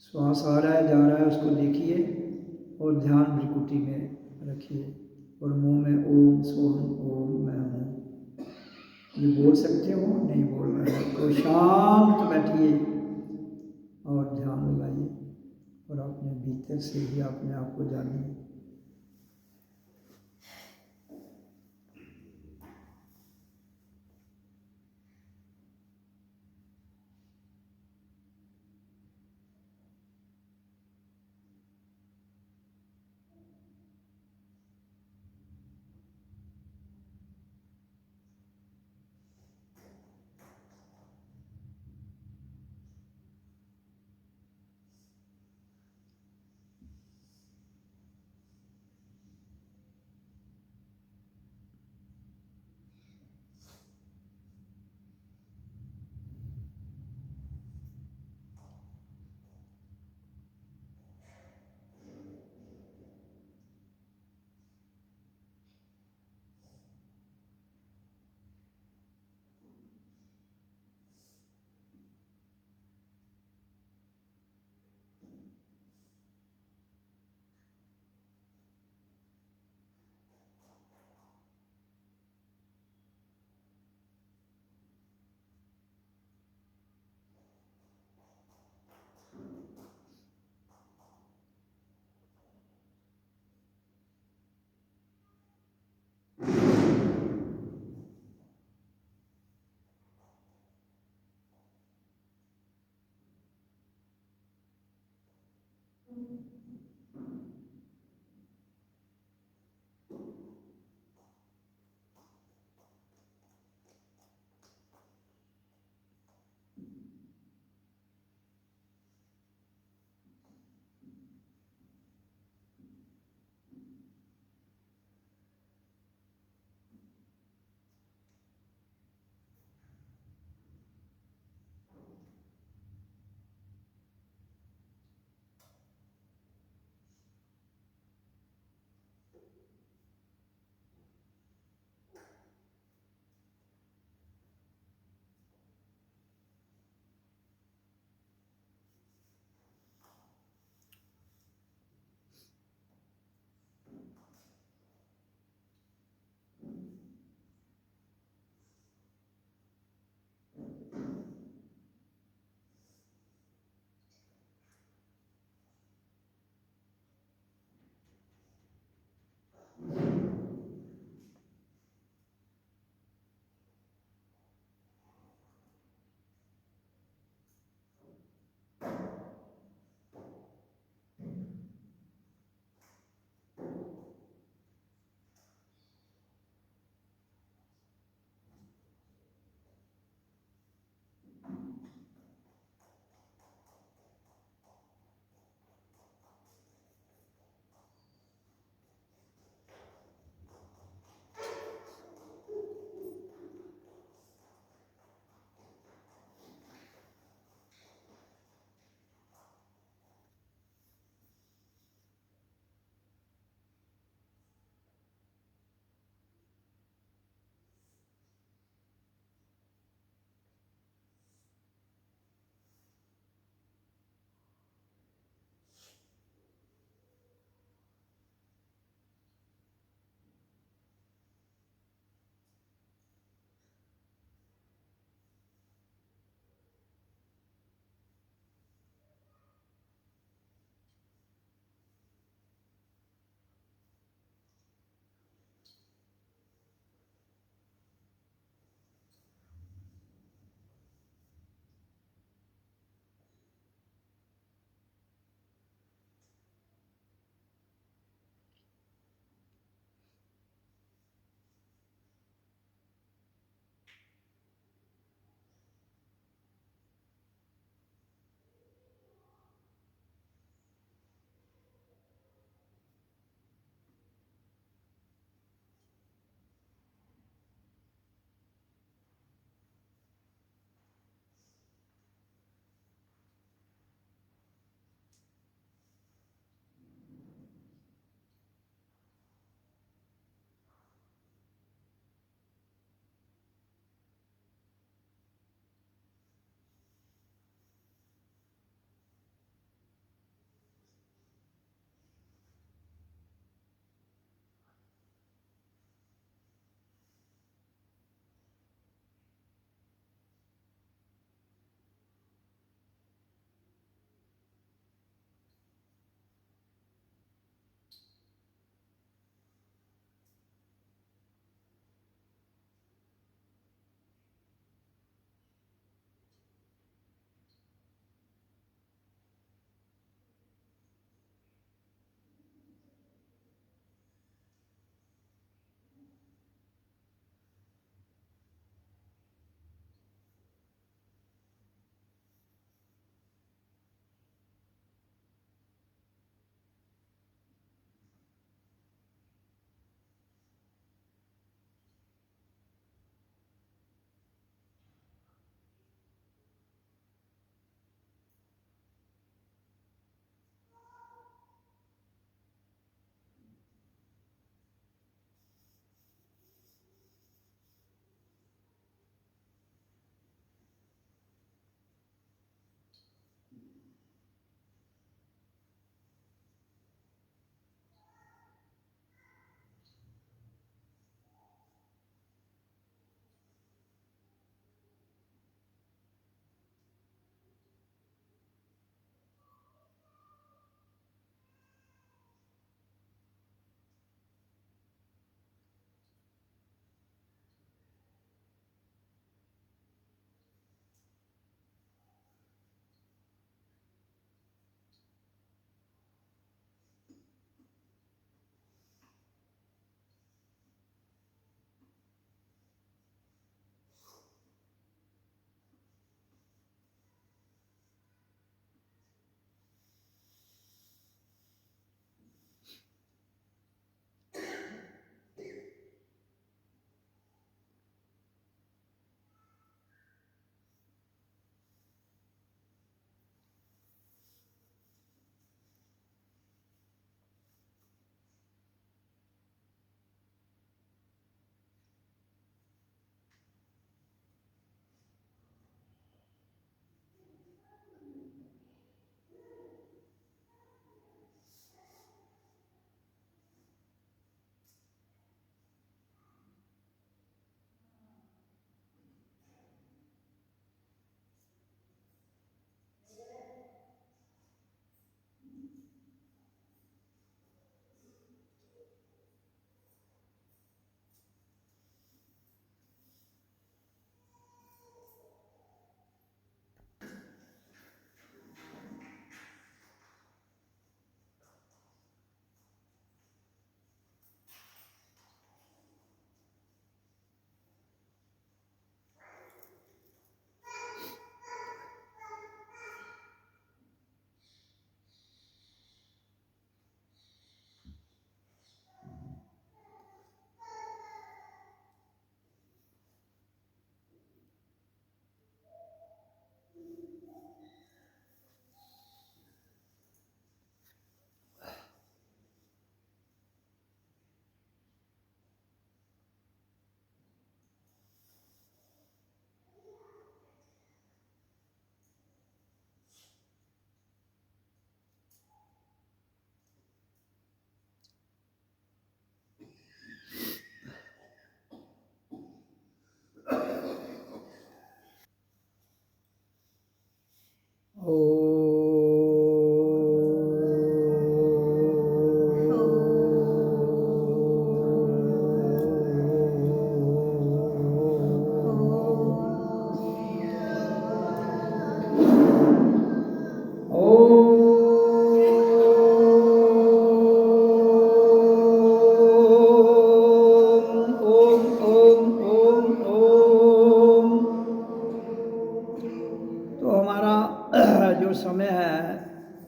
श्वास आ रहा है जा रहा है उसको देखिए और ध्यान भ्रिकुटी में रखिए और मुंह में ओम सोम ओम मैं हूँ ये बोल सकते हो, नहीं बोलना है तो शांत बैठिए और ध्यान लगाइए और अपने भीतर से ही अपने आप को जानिए।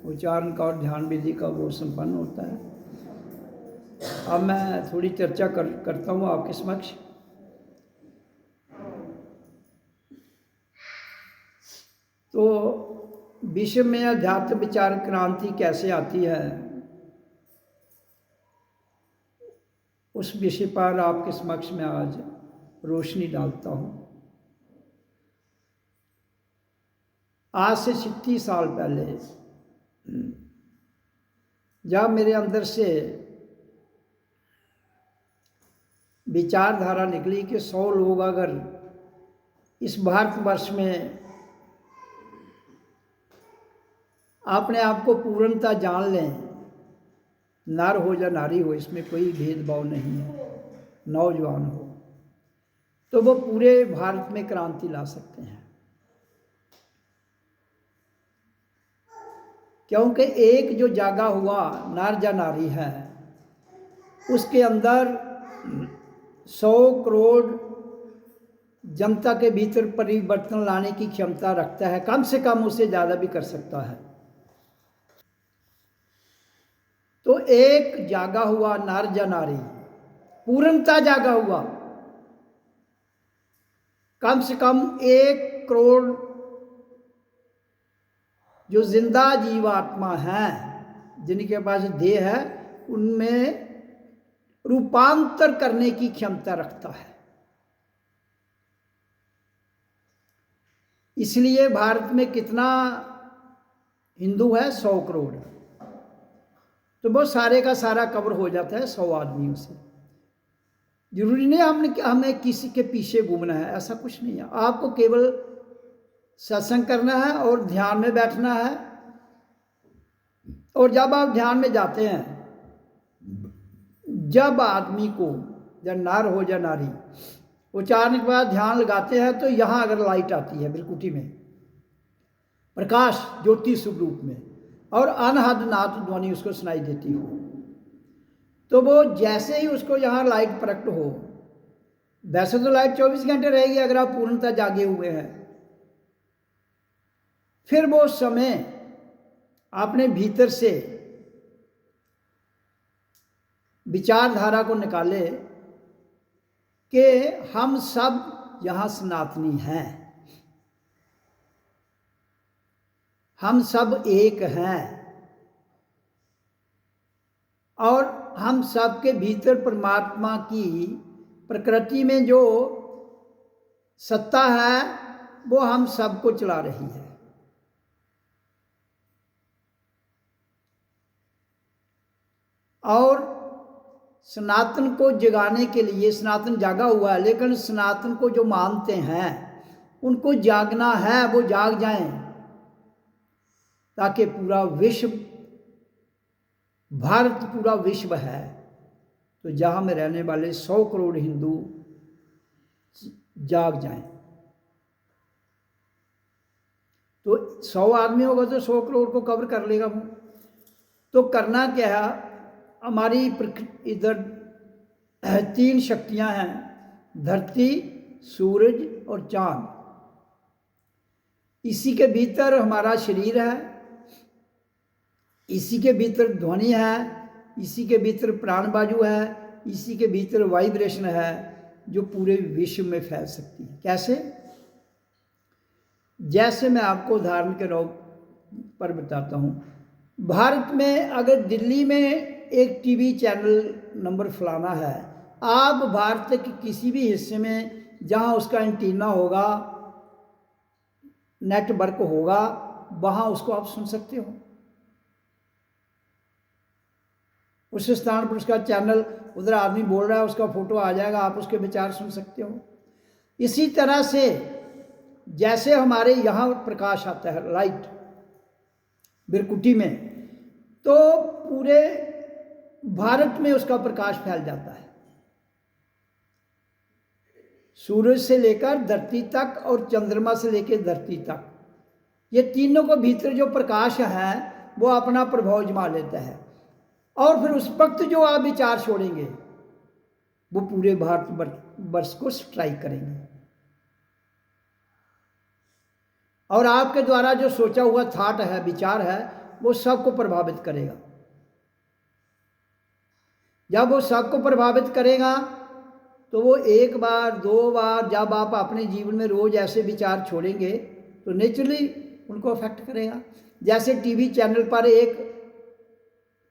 उच्चारण का और ध्यान विधि का वो संपन्न होता है। अब मैं थोड़ी चर्चा करता हूँ आपके समक्ष। तो विश्व में अध्यात्म विचार क्रांति कैसे आती है, उस विषय पर आपके समक्ष में आज रोशनी डालता हूँ। आज से 36 साल पहले जब मेरे अंदर से विचारधारा निकली कि 100 लोग अगर इस भारतवर्ष में अपने आप को पूर्णता जान लें, नर हो या नारी हो, इसमें कोई भेदभाव नहीं है, नौजवान हो, तो वो पूरे भारत में क्रांति ला सकते हैं। क्योंकि एक जो जागा हुआ नर या नारी है, उसके अंदर 100 करोड़ जनता के भीतर परिवर्तन लाने की क्षमता रखता है। कम से कम उससे ज़्यादा भी कर सकता है। तो एक जागा हुआ नर या नारी, पूर्णता जागा हुआ, कम से कम 1 करोड़ जो जिंदा जीवात्मा हैं, जिनके पास देह है, उनमें रूपांतर करने की क्षमता रखता है। इसलिए भारत में कितना हिंदू है? 100 करोड़। तो वो सारे का सारा कवर हो जाता है 100 आदमियों से। जरूरी नहीं हमें किसी के पीछे घूमना है, ऐसा कुछ नहीं है। आपको केवल सत्संग करना है और ध्यान में बैठना है। और जब आप ध्यान में जाते हैं, जब आदमी को, या नर हो या नारी, उच्चारण के बाद ध्यान लगाते हैं, तो यहाँ अगर लाइट आती है बिरकुटी में, प्रकाश ज्योति स्वरूप में, और अनहद नाद ध्वनि उसको सुनाई देती हो, तो वो जैसे ही उसको यहाँ लाइट प्रकट हो, वैसे तो लाइट 24 घंटे रहेगी अगर आप पूर्णतः जागे हुए हैं, फिर वो समय अपने भीतर से विचारधारा को निकाले कि हम सब यहाँ सनातनी हैं, हम सब एक हैं, और हम सब के भीतर परमात्मा की प्रकृति में जो सत्ता है वो हम सबको चला रही है। और सनातन को जगाने के लिए, सनातन जागा हुआ है, लेकिन सनातन को जो मानते हैं उनको जागना है, वो जाग जाएं, ताकि पूरा विश्व, भारत पूरा विश्व है, तो जहाँ में रहने वाले 100 करोड़ हिंदू जाग जाएं। तो 100 आदमी होगा तो 100 करोड़ को कवर कर लेगा वो। तो करना क्या है, हमारी इधर 3 शक्तियां हैं, धरती, सूरज और चांद। इसी के भीतर हमारा शरीर है, इसी के भीतर ध्वनि है, इसी के भीतर प्राण बाजू है, इसी के भीतर वाइब्रेशन है, जो पूरे विश्व में फैल सकती है। कैसे? जैसे मैं आपको उदाहरण के रूप पर बताता हूँ। भारत में अगर दिल्ली में एक टीवी चैनल नंबर फलाना है, आप भारत के किसी भी हिस्से में जहाँ उसका एंटीना होगा, नेटवर्क होगा, वहाँ उसको आप सुन सकते हो। उस स्थान पर उसका चैनल, उधर आदमी बोल रहा है, उसका फोटो आ जाएगा, आप उसके विचार सुन सकते हो। इसी तरह से जैसे हमारे यहाँ प्रकाश आता है, लाइट बिरकुटी में, तो पूरे भारत में उसका प्रकाश फैल जाता है, सूरज से लेकर धरती तक और चंद्रमा से लेकर धरती तक। ये तीनों को भीतर जो प्रकाश है वो अपना प्रभाव जमा लेता है, और फिर उस वक्त जो आप विचार छोड़ेंगे वो पूरे भारत वर्ष को स्ट्राइक करेंगे। और आपके द्वारा जो सोचा हुआ थॉट है, विचार है, वो सबको प्रभावित करेगा। जब वो सबको प्रभावित करेगा तो वो एक बार, दो बार, जब आप अपने जीवन में रोज ऐसे विचार छोड़ेंगे तो नेचुरली उनको अफेक्ट करेगा। जैसे टीवी चैनल पर एक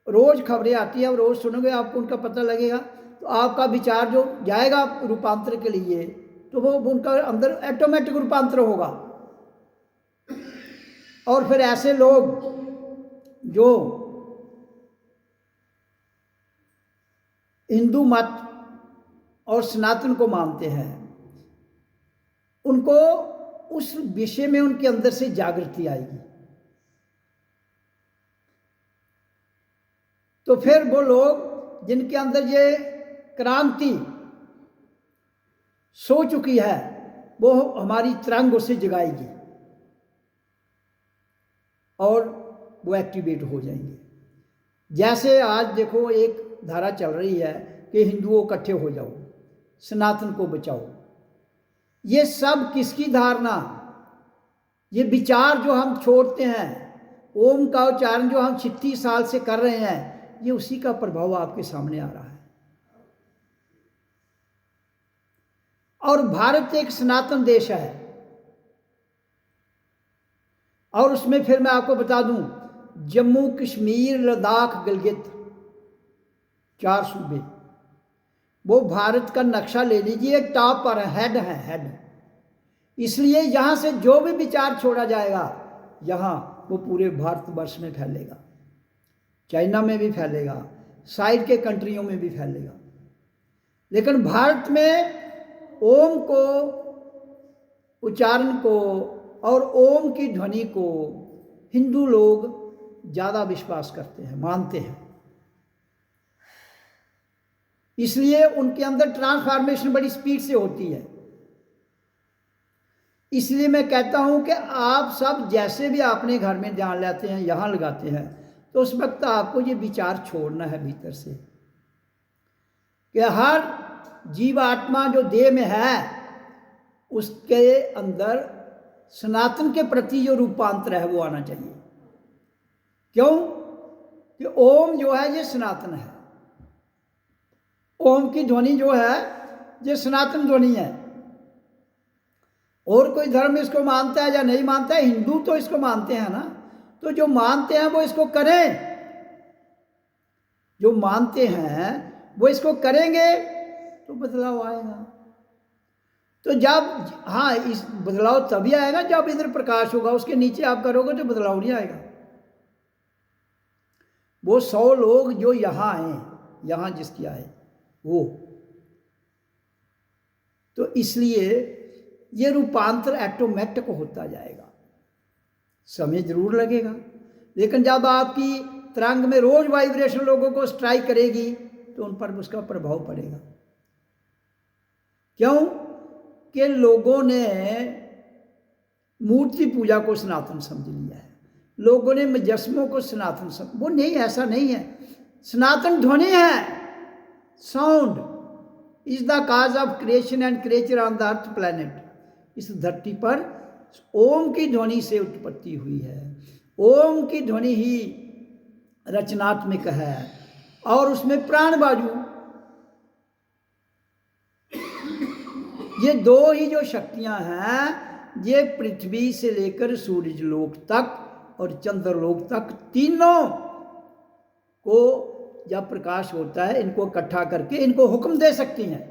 रोज खबरें आती है, और रोज सुनोगे आपको उनका पता लगेगा, तो आपका विचार जो जाएगा रूपांतर के लिए, तो वो उनका अंदर ऑटोमेटिक रूपांतर होगा। और फिर ऐसे लोग जो हिंदू मत और सनातन को मानते हैं, उनको उस विषय में उनके अंदर से जागृति आएगी। तो फिर वो लोग जिनके अंदर ये क्रांति सो चुकी है, वो हमारी तरंग उसे जगाएगी और वो एक्टिवेट हो जाएंगे। जैसे आज देखो एक धारा चल रही है कि हिंदुओं इकट्ठे हो जाओ, सनातन को बचाओ। ये सब किसकी धारणा? ये विचार जो हम छोड़ते हैं, ओम का उच्चारण जो हम 36 साल से कर रहे हैं, ये उसी का प्रभाव आपके सामने आ रहा है। और भारत एक सनातन देश है, और उसमें फिर मैं आपको बता दूं, जम्मू कश्मीर, लद्दाख, गिलगित, 4 सूबे, वो भारत का नक्शा ले लीजिए, टॉप पर हेड है, हेड। इसलिए यहां से जो भी विचार छोड़ा जाएगा, यहां वो पूरे भारतवर्ष में फैलेगा, चाइना में भी फैलेगा, साइड के कंट्रियों में भी फैलेगा। लेकिन भारत में ओम को, उच्चारण को और ओम की ध्वनि को हिंदू लोग ज़्यादा विश्वास करते हैं, मानते हैं। इसलिए उनके अंदर ट्रांसफॉर्मेशन बड़ी स्पीड से होती है। इसलिए मैं कहता हूं कि आप सब जैसे भी अपने घर में ध्यान लाते हैं, यहाँ लगाते हैं, तो उस वक्त आपको ये विचार छोड़ना है भीतर से कि हर जीवात्मा जो देह में है, उसके अंदर सनातन के प्रति जो रूपांतर है वो आना चाहिए। क्यों? कि ओम जो है ये सनातन है। ओम की ध्वनि जो है ये सनातन ध्वनि है। और कोई धर्म इसको मानता है या नहीं मानता है, हिंदू तो इसको मानते हैं ना, तो जो मानते हैं वो इसको करें, जो मानते हैं वो इसको करेंगे तो बदलाव आएगा। तो जब, हाँ, इस बदलाव तभी आएगा जब इधर प्रकाश होगा, उसके नीचे आप करोगे तो बदलाव नहीं आएगा। वो 100 लोग जो यहाँ आए, यहाँ जिसकी आए वो, तो इसलिए ये रूपांतर ऑटोमेटिक होता जाएगा। समय जरूर लगेगा, लेकिन जब आपकी तरंग में रोज वाइब्रेशन लोगों को स्ट्राइक करेगी तो उन पर उसका प्रभाव पड़ेगा। क्यों? कि लोगों ने मूर्ति पूजा को सनातन समझ लिया है, लोगों ने मुजस्मों को सनातन समझ, वो नहीं, ऐसा नहीं है। सनातन ध्वनि है, sound is the cause of creation and creature on the earth planet. इस धरती पर ओम की ध्वनि से उत्पत्ति हुई है, ओम की ध्वनि ही रचनात्मक है, और उसमें प्राण बाजू, ये 2 ही जो शक्तियां हैं, ये पृथ्वी से लेकर सूरज लोक तक और चंद्रलोक तक, तीनों को जब प्रकाश होता है, इनको इकट्ठा करके इनको हुक्म दे सकती हैं,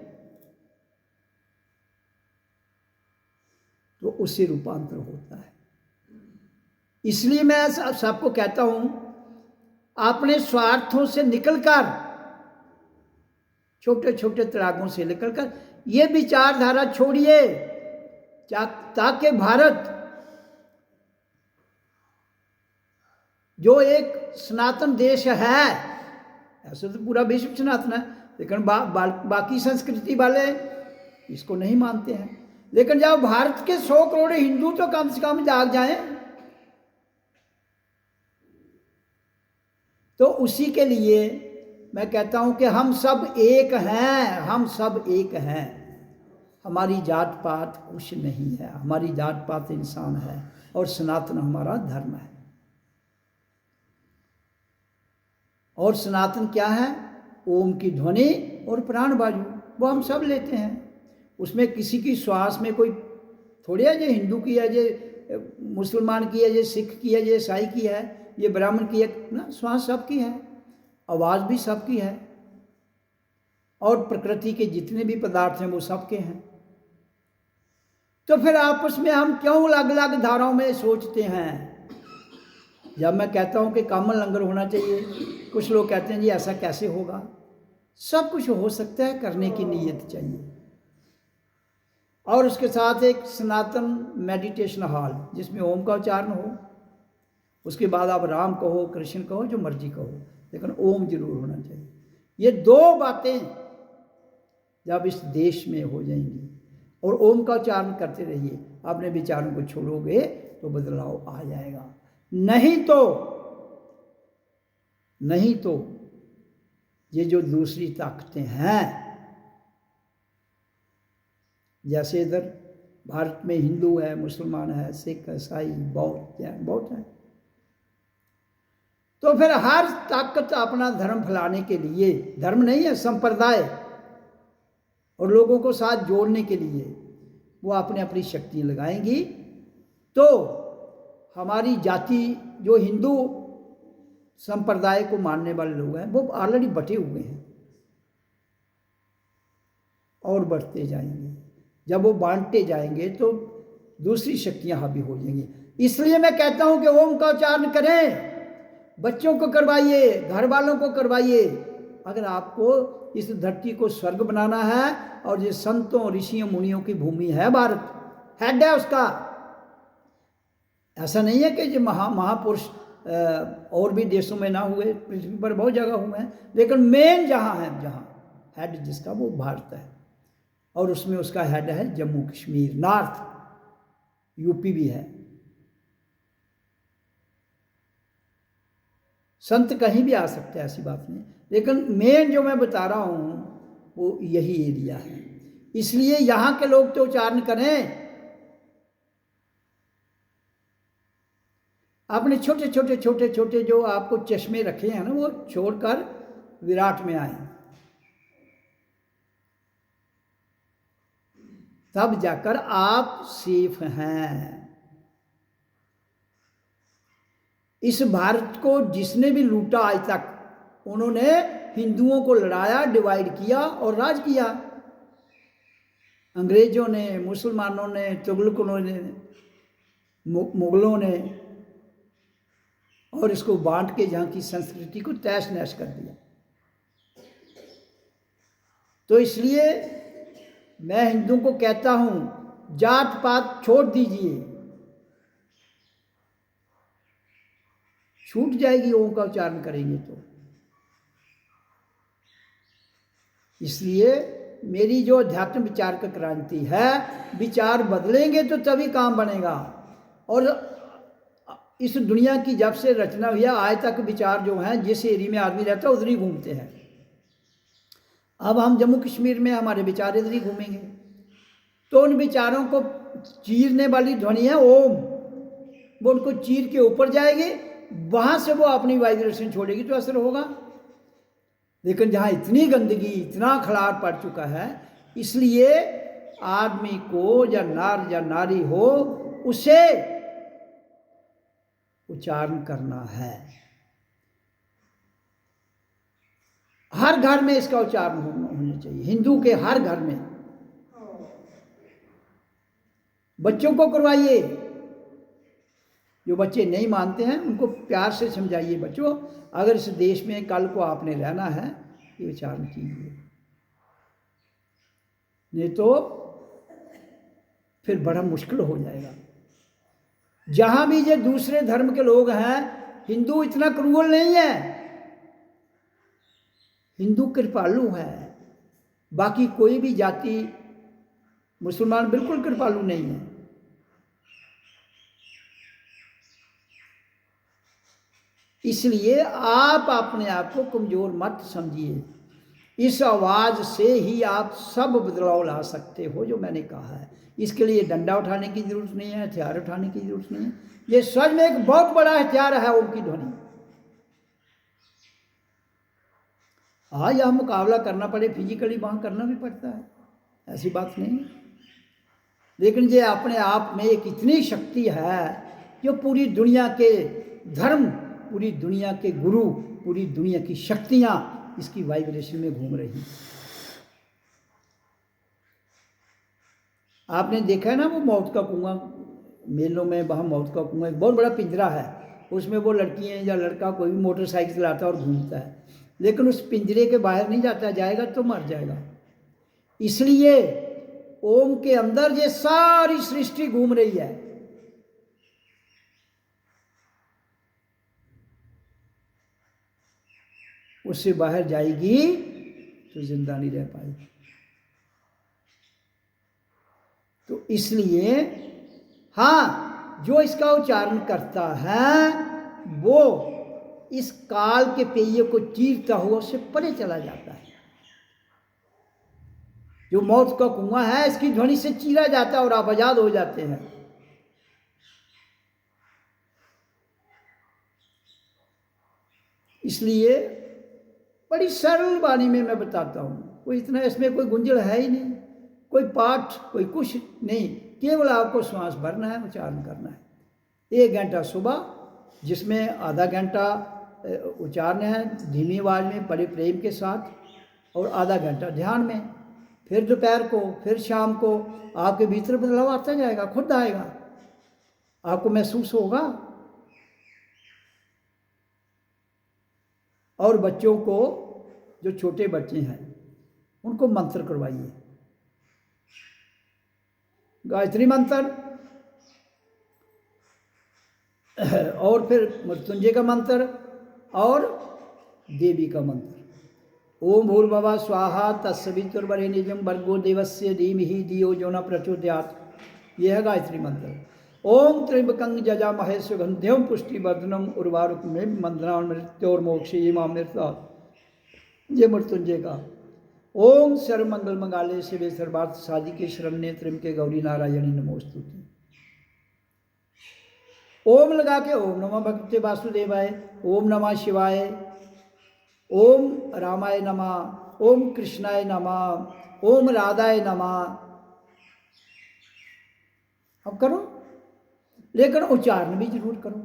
तो उससे रूपांतर होता है। इसलिए मैं सबको कहता हूं, अपने स्वार्थों से निकलकर, छोटे छोटे तरागों से निकलकर ये विचारधारा छोड़िए, ताकि भारत जो एक सनातन देश है, ऐसे तो पूरा विश्व सनातन है, लेकिन बाकी संस्कृति वाले इसको नहीं मानते हैं। लेकिन जब भारत के 100 करोड़ हिंदू तो कम से कम जाग जाएं, तो उसी के लिए मैं कहता हूं कि हम सब एक हैं, हम सब एक हैं। हमारी जात पात कुछ नहीं है, हमारी जात पात इंसान है। और सनातन हमारा धर्म है। और सनातन क्या है? ओम की ध्वनि और प्राण वायु, वो हम सब लेते हैं। उसमें किसी की श्वास में कोई थोड़ी है, ये हिंदू की है, ये मुसलमान की है, ये सिख की है, ये ईसाई की है, ये ब्राह्मण की है ना। श्वास सबकी है, आवाज़ भी सबकी है, और प्रकृति के जितने भी पदार्थ हैं वो सबके हैं। तो फिर आपस में हम क्यों अलग अलग धाराओं में सोचते हैं? जब मैं कहता हूं कि कॉमन लंगर होना चाहिए, कुछ लोग कहते हैं जी ऐसा कैसे होगा। सब कुछ हो सकता है, करने की नीयत चाहिए। और उसके साथ एक सनातन मेडिटेशन हॉल जिसमें ओम का उच्चारण हो। उसके बाद आप राम कहो, कृष्ण कहो, जो मर्जी कहो, लेकिन ओम जरूर होना चाहिए। ये दो बातें जब इस देश में हो जाएंगी और ओम का उच्चारण करते रहिए, अपने विचारों को छोड़ोगे तो बदलाव आ जाएगा। नहीं तो ये जो दूसरी ताकतें हैं, जैसे इधर भारत में हिंदू है, मुसलमान है, सिख, ईसाई, बौद्ध, जैन बहुत है, तो फिर हर ताकत अपना धर्म फैलाने के लिए, धर्म नहीं है संप्रदाय, और लोगों को साथ जोड़ने के लिए वो अपने अपनी शक्ति लगाएंगी। तो हमारी जाति, जो हिंदू संप्रदाय को मानने वाले लोग हैं, वो ऑलरेडी बटे हुए हैं और बढ़ते जाएंगे। जब वो बांटते जाएंगे तो दूसरी शक्तियां हावी हो जाएंगी। इसलिए मैं कहता हूं कि ओम का उच्चारण करें, बच्चों को करवाइए, घर वालों को करवाइए। अगर आपको इस धरती को स्वर्ग बनाना है, और ये संतों ऋषियों मुनियों की भूमि है, भारत हेड है उसका। ऐसा नहीं है कि जो महापुरुष और भी देशों में ना हुए, पृथ्वी पर बहुत जगह हुए हैं, लेकिन मेन जहाँ है, जहाँ हेड जिसका, वो भारत है। और उसमें उसका हेड है जम्मू कश्मीर, नॉर्थ, यूपी भी है। संत कहीं भी आ सकते हैं, ऐसी बात नहीं, लेकिन मेन जो मैं बता रहा हूँ वो यही एरिया है। इसलिए यहाँ के लोग तो उच्चारण करें, अपने छोटे छोटे जो आपको चश्मे रखे हैं ना, वो छोड़कर विराट में आए, तब जाकर आप सेफ हैं। इस भारत को जिसने भी लूटा आज तक, उन्होंने हिंदुओं को लड़ाया, डिवाइड किया और राज किया। अंग्रेजों ने, मुसलमानों ने, तुगलकों ने, मुगलों ने, और इसको बांट के यहाँ की संस्कृति को तहस नहस कर दिया। तो इसलिए मैं हिंदुओं को कहता हूं, जात पात छोड़ दीजिए, छूट जाएगी ओम का उच्चारण करेंगे तो। इसलिए मेरी जो अध्यात्म विचार का क्रांति है, विचार बदलेंगे तो तभी काम बनेगा। और इस दुनिया की जब से रचना हुई है आज तक, विचार जो हैं, जिस एरिया में आदमी रहता है उधर ही घूमते हैं। अब हम जम्मू कश्मीर में, हमारे विचार इधर ही घूमेंगे, तो उन विचारों को चीरने वाली ध्वनि है ओम, वो उनको चीर के ऊपर जाएगी, वहां से वो अपनी वाइब्रेशन छोड़ेगी तो असर होगा। लेकिन जहां इतनी गंदगी, इतना खलार पड़ चुका है, इसलिए आदमी को या नार या नारी हो, उसे उच्चारण करना है। हर घर में इसका उच्चारण होना चाहिए, हिंदू के हर घर में। बच्चों को करवाइए, जो बच्चे नहीं मानते हैं उनको प्यार से समझाइए, बच्चों अगर इस देश में कल को आपने रहना है, ये उच्चारण कीजिए, नहीं तो फिर बड़ा मुश्किल हो जाएगा। जहां भी ये दूसरे धर्म के लोग हैं, हिंदू इतना क्रूअल नहीं है, हिंदू कृपालु है। बाकी कोई भी जाति, मुसलमान बिल्कुल कृपालु नहीं है। इसलिए आप अपने आप को कमजोर मत समझिए। इस आवाज़ से ही आप सब बदलाव ला सकते हो जो मैंने कहा है। इसके लिए डंडा उठाने की ज़रूरत नहीं है, हथियार उठाने की ज़रूरत नहीं है। ये सच में एक बहुत बड़ा हथियार है ओम की ध्वनि। हाँ, यह मुकाबला करना पड़े फिजिकली, वहाँ करना भी पड़ता है, ऐसी बात नहीं। लेकिन ये अपने आप में एक इतनी शक्ति है जो पूरी दुनिया के धर्म, पूरी दुनिया के गुरु, पूरी दुनिया की शक्तियाँ इसकी वाइब्रेशन में घूम रही। आपने देखा है ना वो मौत का कुआं, मेलों में वहाँ मौत का कुआं, एक बहुत बड़ा पिंजरा है, उसमें वो लड़कियाँ या लड़का कोई भी मोटरसाइकिल चलाता है और घूमता है, लेकिन उस पिंजरे के बाहर नहीं जाता, जाएगा तो मर जाएगा। इसलिए ओम के अंदर ये सारी सृष्टि घूम रही है। उससे बाहर जाएगी तो जिंदा नहीं रह पाएगी। तो इसलिए हाँ, जो इसका उच्चारण करता है वो इस काल के पहिए को चीरता हुआ उससे परे चला जाता है। जो मौत का कुआं है इसकी ध्वनि से चीरा जाता है और आप आजाद हो जाते हैं। इसलिए बड़ी सरल वाणी में मैं बताता हूँ, कोई इतना इसमें कोई गुंजल है ही नहीं, कोई पाठ, कोई कुछ नहीं, केवल आपको श्वास भरना है, उच्चारण करना है। 1 घंटा सुबह जिसमें आधा घंटा उच्चारण है धीमी आवाज़ में बड़े प्रेम के साथ, और आधा घंटा ध्यान में। फिर दोपहर को, फिर शाम को आपके भीतर बदलाव आता जाएगा, खुद आएगा, आपको महसूस होगा। और बच्चों को, जो छोटे बच्चे हैं उनको मंत्र करवाइए, गायत्री मंत्र और फिर मृत्युंजय का मंत्र और देवी का मंत्र। ओम भूर्भुवः स्वाहा तत्सवितुर्वरेण्यं भर्गो देवस्य धीमहि धियो यो न प्रचोदयात्। यह है गायत्री मंत्र। ओम त्र्यंबकं यजामहे सुगंधिं पुष्टिवर्धनम् उर्वारुकमिव बन्धनान् मृत्योर्मोक्षयेमामृतात्। ये मृत्युंजय का। ओम सर्वमंगल मंगाले शिवे सर्वार्थ साधिके शरण्ये त्र्यंबके गौरी नारायणी नमोस्तुते। ओम लगा के ओम नमः भगवते वासुदेवाय, ओम नमः शिवाय, ओम रामाय नमः, ओम कृष्णाय नमः, ओम राधाय नमः। अब करो, लेकिन उच्चारण भी जरूर करो,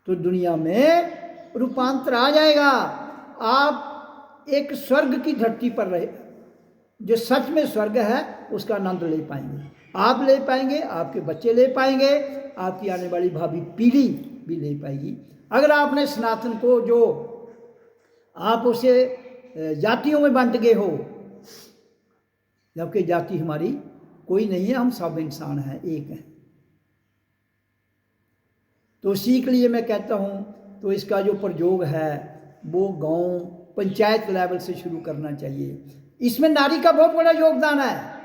तो दुनिया में रूपांतर आ जाएगा। आप एक स्वर्ग की धरती पर रहे, जो सच में स्वर्ग है उसका आनंद ले पाएंगे, आप ले पाएंगे, आपके बच्चे ले पाएंगे, आपकी आने वाली भावी पीढ़ी भी ले पाएगी। अगर आपने सनातन को, जो आप उसे जातियों में बांट गए हो, जबकि जाति हमारी कोई नहीं है, हम सब इंसान हैं, एक हैं। तो उसी के लिए मैं कहता हूँ, तो इसका जो प्रयोग है वो गांव पंचायत लेवल से शुरू करना चाहिए। इसमें नारी का बहुत बड़ा योगदान है।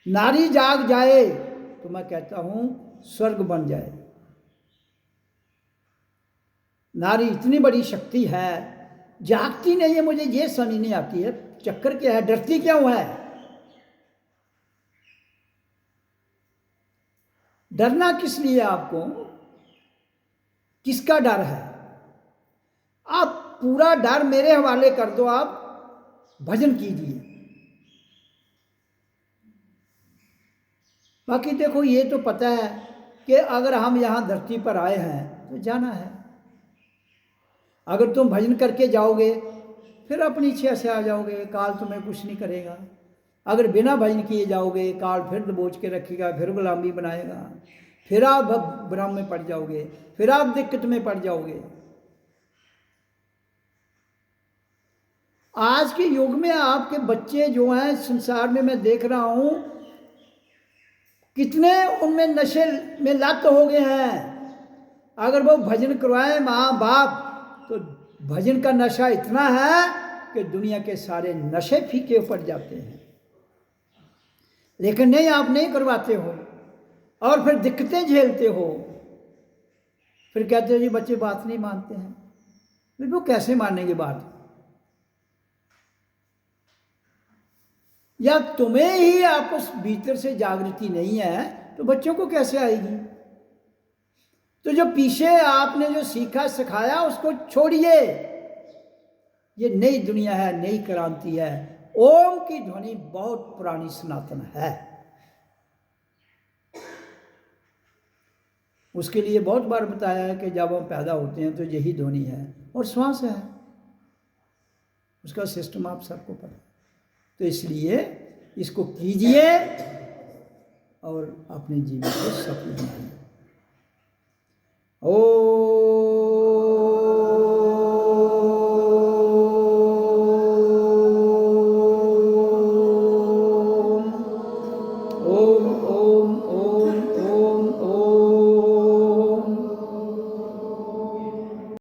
नारी जाग जाए तो मैं कहता हूँ स्वर्ग बन जाए। नारी इतनी बड़ी शक्ति है, जागती नहीं है, मुझे ये समझ नहीं आती है चक्कर क्या है, डरती क्यों है? डरना किस लिए आपको? किसका डर है? आप पूरा डर मेरे हवाले कर दो, आप भजन कीजिए। बाकी देखो, ये तो पता है कि अगर हम यहाँ धरती पर आए हैं तो जाना है। अगर तुम भजन करके जाओगे फिर अपनी इच्छा से आ जाओगे, काल तुम्हें कुछ नहीं करेगा। अगर बिना भजन किए जाओगे, काल फिर दबोच के रखेगा, फिर गुलामी बनाएगा, फिर आप भ्रम में पड़ जाओगे, फिर आप दिक्कत में पड़ जाओगे। आज के युग में आपके बच्चे जो हैं संसार में, मैं देख रहा हूं कितने उनमें नशे में लत हो गए हैं। अगर वो भजन करवाए माँ बाप, तो भजन का नशा इतना है कि दुनिया के सारे नशे फीके पड़ जाते हैं। लेकिन नहीं, आप नहीं करवाते हो और फिर दिक्कतें झेलते हो। फिर कहते हो जी बच्चे बात नहीं मानते हैं। फिर वो कैसे मानेंगे बात? या तुम्हें ही आपस भीतर से जागृति नहीं है तो बच्चों को कैसे आएगी? तो जो पीछे आपने जो सीखा सिखाया उसको छोड़िए। ये नई दुनिया है, नई क्रांति है। ओम की ध्वनि बहुत पुरानी सनातन है। उसके लिए बहुत बार बताया है कि जब हम पैदा होते हैं तो यही ध्वनि है और श्वास है, उसका सिस्टम आप सबको पता है। तो इसलिए इसको कीजिए और अपने जीवन को सफल बनाइए।